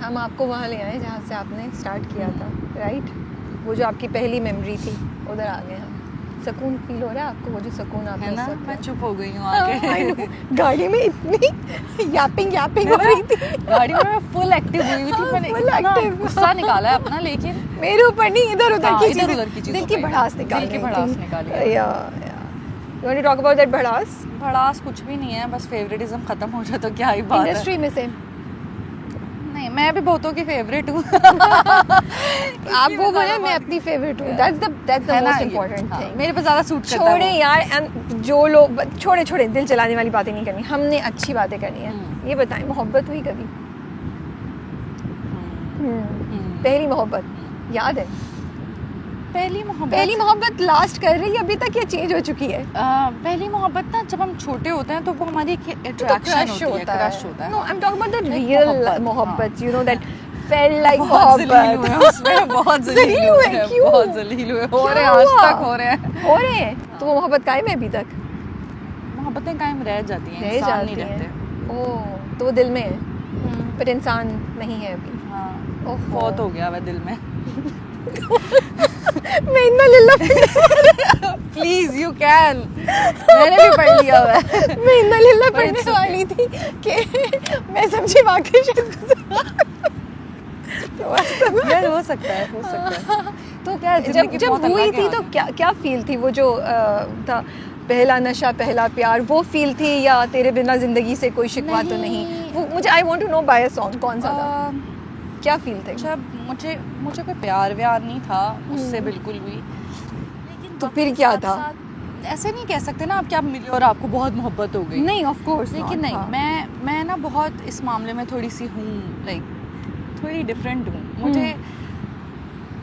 हम आपको वहाँ ले आए जहाँ से आपने स्टार्ट किया था, राइट? वो जो आपकी पहली मेमोरी थी, उधर आ गए हम। सुकून फील हो रहा है आपको? वो जो सुकून आप है ना, सकते मैं हैं। चुप हो गई हूँ आके। गाड़ी में इतनी यापिंग हो रही थी। गाड़ी में मैं फुल एक्टिव हुई हुई थी, हाँ, मैंने full इतना active। गुस्सा निकाला है अपना, लेकिन मेरे ऊपर नहीं, इधर उधर हाँ, की इधर उधर की चीजें, चीज़ों दिल की पे। भड़ास निकाल दिल की भड़ास निकाली है। You want to talk about that भड़ास? भड़ास कुछ भी नहीं है, बस फेवरेटिज्म खत्म हो जाए तो क्या ही बात है। इंडस्ट्री में से नहीं, मैं भी बहुतों की फेवरेट हूँ। आप वो बोले, मैं अपनी फेवरेट हूँ। दैट्स द है ना, मोस्ट ये, इम्पोर्टेंट हाँ, थिंग। मेरे पे ज़्यादा सूट करता है छोड़े वो। यार, and जो लोग छोड़े दिल चलाने वाली बातें नहीं करनी, हमने अच्छी बातें करनी है। ये बताएं, मोहब्बत हुई कभी? पहली मोहब्बत याद है? पहली मोहब्बत लास्ट कर रही है अभी तक या चेंज हो चुकी है? पहली मोहब्बत ना, जब हम छोटे होते हैं तो वो हमारी एक अट्रैक्शन क्रश होती है, क्रश होता है। No, I am talking about the Like real मोहब्बत, मोहब्बत, you know that felt like बहुत जलील हुए मोहब्बत। हैं उसमें, बहुत जलील हुए हैं, क्यों? बहुत जलील हुए, हो क्या रहे हैं, आज हुआ? तक हो रहे हैं। हो रहे हैं तो वो मोहब्बत कायम है अभी तक? मोहब्बतें कायम रह जाती हैं, रह इंसान नहीं जाती हैं। रहते। ओह, तो वो दिल में है पर इंसान नहीं है अभी। हाँ, ओहो। बहुत हो गया वह दिल में। मैं इतना लिल्ला प्लीज यू कैन, मैंने भी पढ़ लिया हुआ है। मैं इतना लिल्ला But पढ़ने it's okay. वाली थी कि मैं समझी वाकई यार हो सकता है। तो क्या जिंदगी जब बहुत हुई अलग थी है तो आगे। क्या फील थी? वो जो था पहला नशा पहला प्यार, वो फील थी या तेरे बिना जिंदगी से कोई शिकवा तो नहीं? वो मुझे I want to know by a song, कौन सा था? क्या फील थे? जब मुझे कोई प्यार व्यार नहीं था उससे बिल्कुल भी, लेकिन तो वक्त फिर के क्या साथ था? साथ ऐसे नहीं कह सकते ना आप कि आप मिले और आपको बहुत मोहब्बत हो गई। नहीं, ऑफ कोर्स लेकिन नहीं, मैं ना बहुत इस मामले में थोड़ी सी हूँ, लाइक थोड़ी डिफरेंट हूँ। मुझे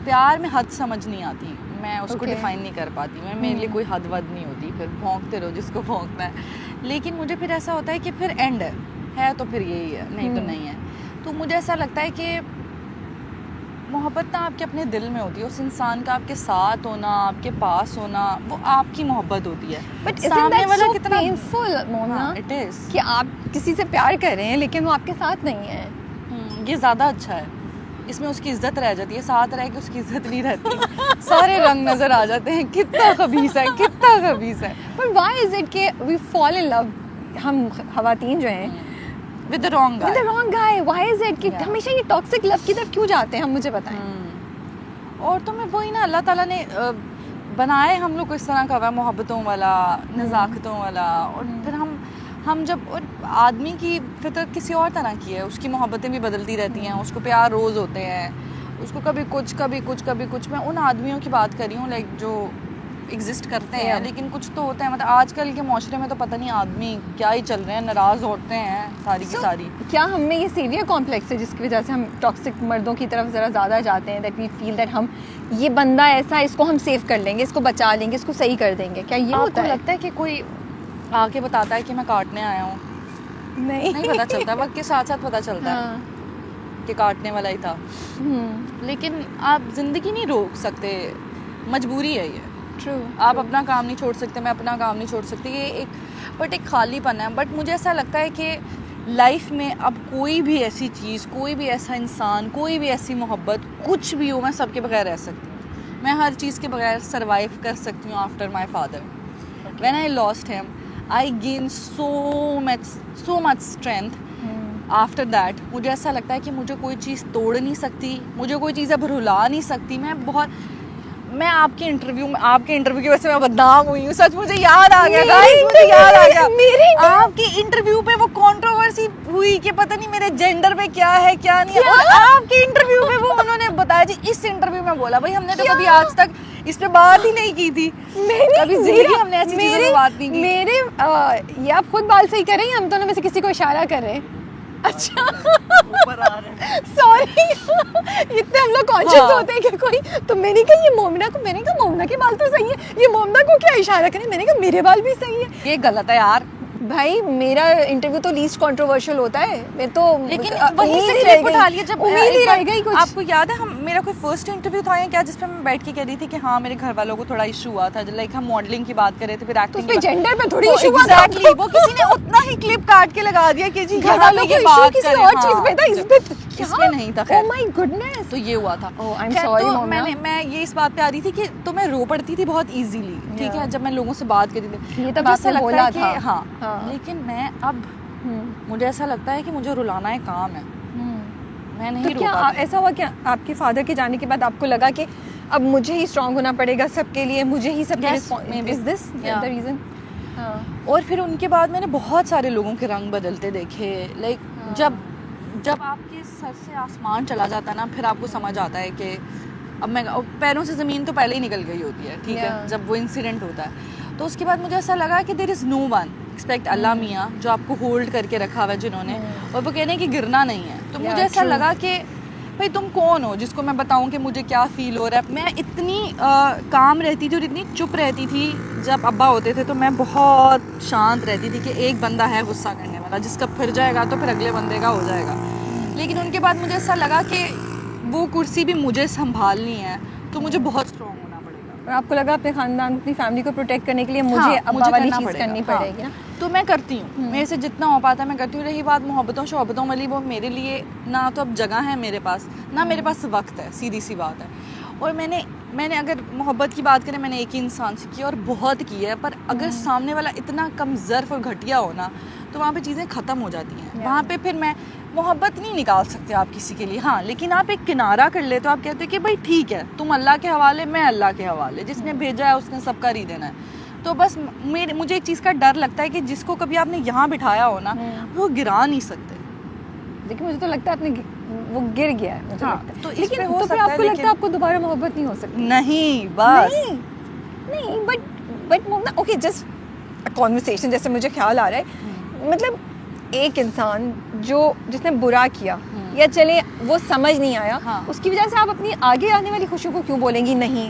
प्यार में हद समझ नहीं आती, मैं उसको Okay. डिफाइन नहीं कर पाती। मेरे लिए कोई हद वद नहीं होती, फिर भौंकते रहो जिसको भौंकना है। लेकिन मुझे फिर ऐसा होता है कि फिर एंड है तो फिर यही है, नहीं तो नहीं है। तो मुझे ऐसा लगता है कि मोहब्बत ना आपके अपने दिल में होती है, उस इंसान का आपके साथ होना, आपके पास होना, वो आपकी मोहब्बत होती है। बट सामने वाला so कितना painful, मोना, इट इज कि आप किसी से प्यार कर रहे हैं लेकिन वो आपके साथ नहीं है। ये ज़्यादा अच्छा है, इसमें उसकी इज्जत रह जाती है, साथ रह के उसकी इज्जत नहीं रहती। सारे रंग नजर आ जाते हैं, कितना खबीस है, कितना खबीस है। पर व्हाई इज इट कि वी फॉल इन लव, हम खवातीन जो हैं, with the wrong with the wrong guy? Why is it कि Yeah. हमेशा ये टॉक्सिक लव की तरफ क्यों जाते हैं? हम मुझे बताएं। और तो मैं वही ना, अल्लाह ताला ने बनाए हम लोग को इस तरह का हुआ, मोहब्बतों वाला, नज़ाकतों वाला। और फिर हम जब, और आदमी की फितरत किसी और तरह की है, उसकी मोहब्बतें भी बदलती रहती हैं, उसको प्यार रोज़ होते हैं, उसको कभी कुछ कभी कुछ कभी कुछ। मैं उन आदमियों की बात कर रही हूँ लाइक जो एग्जिस्ट करते हैं, Yeah. लेकिन कुछ तो होता है। मतलब आजकल के माशरे में तो पता नहीं आदमी क्या ही चल रहे हैं, नाराज़ होते हैं सारी की So, सारी। क्या हम में ये सीवियर कॉम्प्लेक्स है जिसकी वजह से हम टॉक्सिक मर्दों की तरफ ज़रा ज़्यादा जाते हैं? दैट वी फील दैट हम, ये बंदा ऐसा है, इसको हम सेव कर लेंगे, इसको बचा लेंगे, इसको सही कर देंगे। क्या ये होता आपको है? लगता है कि कोई आके बताता है कि मैं काटने आया हूँ? नहीं नहीं पता चलता, वक्त के साथ साथ पता चलता है हाँ। कि काटने वाला ही था। लेकिन आप जिंदगी नहीं रोक सकते, मजबूरी है ये। ट्रू। आप अपना काम नहीं छोड़ सकते, मैं अपना काम नहीं छोड़ सकती, ये एक खालीपन है। बट मुझे ऐसा लगता है कि लाइफ में अब कोई भी ऐसी चीज़, कोई भी ऐसा इंसान, कोई भी ऐसी मोहब्बत, कुछ भी हो, मैं सबके बगैर रह सकती हूँ। मैं हर चीज़ के बगैर सर्वाइव कर सकती हूँ। After my father, when I lost him, I gain so much strength. After that मुझे ऐसा लगता है कि मुझे कोई चीज़ तोड़ नहीं सकती, मुझे कोई चीज़ अब रुला नहीं सकती। मैं आपके इंटरव्यू की वजह से मैं बदनाम हुई हूँ। सच मुझे याद आ गया, गाइस, मुझे याद आ गया। आपके इंटरव्यू पे वो कंट्रोवर्सी हुई कि पता नहीं मेरे जेंडर पे क्या है क्या नहीं है, और आपके इंटरव्यू में वो उन्होंने बताया जी, इस इंटरव्यू में बोला। भाई हमने तो कभी आज तक इस पे बात ही नहीं की थी, कभी जिंदगी हमने ऐसी चीज़ों पे बात नहीं की। ये आप खुद बाल सही कर रही हैं, हम दोनों में से किसी को इशारा कर रहे हैं? अच्छा ऊपर आ रहे हैं। सॉरी इतने हम लोग कॉन्शियस होते हैं कि कोई, तो मैंने कहा ये मोमिना को, मैंने कहा मोमिना के बाल तो सही है, ये मोमिना को क्या इशारा करें? मैंने कहा मेरे बाल भी सही है। ये गलत है यार। भाई मेरा इंटरव्यू तो लीस्ट कंट्रोवर्शियल होता है, मैं तो लेकिन उम्मीद वहीं से ही क्लिप रह उठा गई। लिया जब उम्मीद ही एक रह बार गई कुछ। आपको याद है मेरा कोई फर्स्ट इंटरव्यू था या क्या जिसपे मैं बैठ के कह रही थी कि हाँ मेरे घर वालों को थोड़ा इशू हुआ था, लाइक हम मॉडलिंग की बात कर रहे थे, फिर तो एक्टिंग उसमें जेंडर पे थोड़ी इशू हुआ था एग्जैक्टली वो किसी ने उतना ही क्लिप काट के लगा दिया कि जी घर वालों को इशू किसी और चीज पे था, इस पे इसमें नहीं था। ओह माय गुडनेस, तो ये हुआ था। ओह आई एम खैर, सॉरी तो मोना। मैं ये इस बात पे आ रही थी कि तो मैं रो पड़ती थी बहुत इजीली, ठीक है, Yeah. जब मैं लोगों से बात करती थी ये तो मुझे बात ऐसा मैं लगता बोला है कि था। हाँ, हाँ। लेकिन मैं अब मुझे ऐसा लगता है कि मुझे रुलाना एक काम है, मैं नहीं तो क्या रो पाती। ऐसा हुआ क्या आपके फादर के जाने के बाद आपको लगा कि अब मुझे ही स्ट्रांग होना पड़ेगा सबके लिए, मुझे ही सबके Yes, maybe. Is this Yeah. The reason? और फिर उनके बाद मैंने बहुत सारे लोगों के रंग बदलते देखे, लाइक हाँ। जब आपके सर से आसमान चला जाता है ना, फिर आपको समझ आता है कि अब मैं पैरों से ज़मीन तो पहले ही निकल गई होती है, ठीक है, Yeah. जब वो इंसिडेंट होता है। तो उसके बाद मुझे ऐसा लगा कि there is no one except Allah मियाँ जो आपको होल्ड करके रखा हुआ है जिन्होंने, और वो कह रहे हैं कि गिरना नहीं है। तो Yeah, मुझे ऐसा true. लगा कि भाई तुम कौन हो जिसको मैं बताऊं कि मुझे क्या फील हो रहा है। मैं इतनी काम रहती थी और इतनी चुप रहती थी, जब अब्बा होते थे तो मैं बहुत शांत रहती थी कि एक बंदा है गुस्सा करने वाला, जिसका फिर जाएगा तो फिर अगले बंदे का हो जाएगा। लेकिन उनके बाद मुझे ऐसा लगा कि वो कुर्सी भी मुझे संभालनी है, तो मुझे बहुत स्ट्रॉन्ग होना पड़ेगा। और आपको लगा अपने खानदान अपनी फैमिली को प्रोटेक्ट करने के लिए हाँ, मुझे अब्बा वाली करना चीज़ पड़ेगा, करनी हाँ। पड़ेगी ना। तो मैं करती हूँ, मेरे से जितना हो पाता है मैं करती हूँ। रही बात मोहब्बतों शोहब्बतों वाली, वो मेरे लिए ना तो अब जगह है मेरे पास, ना मेरे पास वक्त है, सीधी सी बात है। और मैंने अगर मोहब्बत की बात करें, मैंने एक ही इंसान से की है और बहुत की है, पर अगर सामने वाला इतना कम ज़र्फ और घटिया हो ना, तो वहाँ पे चीज़ें ख़त्म हो जाती हैं। Yeah. वहाँ पे फिर मैं मोहब्बत नहीं निकाल सकते आप किसी के लिए, हाँ, लेकिन आप एक किनारा कर ले तो आप कहते हैं कि भाई ठीक है, तुम अल्लाह के हवाले, मैं अल्लाह के हवाले, जिसने भेजा है उसने सब कर ही देना है। तो बस मुझे एक चीज़ का डर लगता है कि जिसको कभी आपने यहाँ बिठाया हो ना, वो गिरा नहीं सकते। लेकिन मुझे तो लगता है आपने वो गिर गया है, मुझे हाँ, लगता है। तो इस लेकिन पे हो तो फिर सकता है, आपको लगता है लेकिन- आपको दोबारा मोहब्बत नहीं हो सकती? नहीं, बस नहीं, but Mona, okay, just conversation जैसे मुझे ख्याल आ रहा है, मतलब एक इंसान जिसने बुरा किया या चले वो समझ नहीं आया, हाँ। उसकी वजह से आप अपनी आगे आने वाली खुशियों को क्यों बोलेंगी नहीं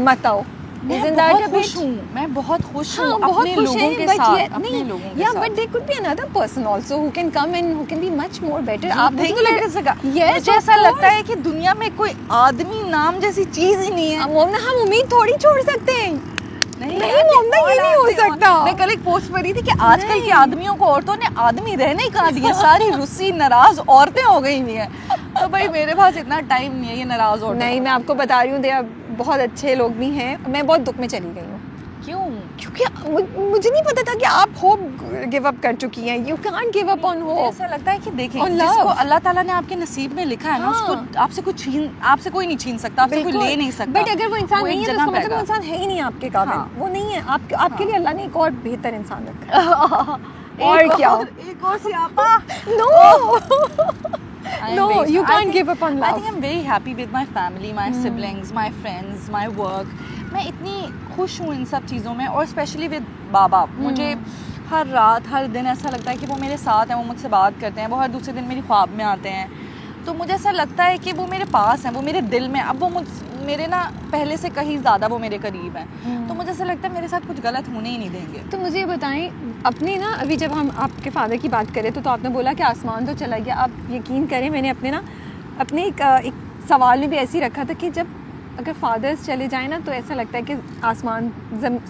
मत आओ? मैं Isn't that बहुत a खुश bit- हूँ, मैं बहुत खुश हूँ हाँ, बहुत अपने खुश लोगों हैं, के but साथ, ये- अपने नहीं, लोगों के yeah, साथ। but there could be another person also who can come and who can be much more better. आप मुझे think तो like this का- Yes, मुझे of ऐसा लगता course. है कि दुनिया में कोई आदमी नाम जैसी चीज ही नहीं है। मोमना, हम उम्मीद थोड़ी छोड़ सकते हैं। नहीं, यार, मोमना, ये और नहीं हो आदमी- सकता। मैं कल एक पोस्ट पढ़ी थी कि आजकल नहीं। की आदमियों को, औरतों ने आदमी रहने ही कहाँ दिए, सारी रुस्सी नाराज औरतें हो गई हुई हैं। तो भाई मेरे पास इतना टाइम नहीं है ये नाराज औरतें। नहीं, मैं आपको बता रही हूँ, दे बहुत अच्छे लोग भी हैं। मैं बहुत दुख में चली गई हूँ क्यों? क्योंकि मुझे नहीं पता था कि आप होप गिव अप कर चुकी हैं। You can't give up on मुझे होप। ऐसा लगता है कि देखें, On love. जिसको अल्लाह ताला ने आपके नसीब में लिखा है ना, हाँ। उसको आपसे कोई नहीं छीन सकता, आपसे कोई ले नहीं सकता। बट अगर वो इंसान नहीं एक है तो जगह उसका पे मतलब वो आएगा। इंसान है ही नहीं आपके काबिल। हाँ। वो नहीं है आपके लिए अल्लाह ने एक और बेहतर इंसान रखा है। और क्या? एक और सियापा। No, you can't give up on I love. think I'm very happy with my family, my siblings, my friends, my work. मैं इतनी खुश हूँ इन सब चीज़ों में, और स्पेशली विद बाबा। मुझे हर रात हर दिन ऐसा लगता है कि वो मेरे साथ हैं, वो मुझसे बात करते हैं, वो हर दूसरे दिन मेरी ख्वाब में आते हैं। तो मुझे ऐसा लगता है कि वो मेरे पास हैं, वो मेरे दिल में। अब वो मेरे ना पहले से कहीं ज़्यादा वो मेरे करीब हैं। तो मुझे ऐसा लगता है मेरे साथ कुछ गलत होने ही नहीं देंगे। तो मुझे ये बताएं, अपने ना अभी जब हम आपके फादर की बात करें तो आपने बोला कि आसमान तो चला गया। आप यकीन करें, मैंने अपने एक सवाल में भी ऐसे ही रखा था कि जब अगर फादर्स चले जाए ना तो ऐसा लगता है कि आसमान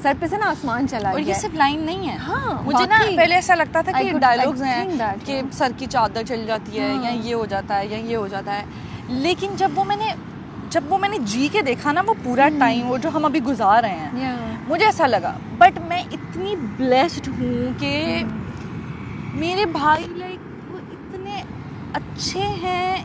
सर पे से ना आसमान चला और गया ये है। सिर्फ लाइन नहीं है। हाँ, मुझे ना वाकई। पहले ऐसा लगता था I कि could- डायलॉग्स I हैं think that, कि yeah. सर की चादर चल जाती है, हाँ। या ये हो जाता है, या ये हो जाता है। लेकिन जब वो मैंने जी के देखा ना, वो पूरा टाइम वो जो हम अभी गुजार रहे हैं, Yeah. मुझे ऐसा लगा। बट मैं इतनी ब्लेस्ड हूँ कि मेरे भाई लाइक वो इतने अच्छे हैं,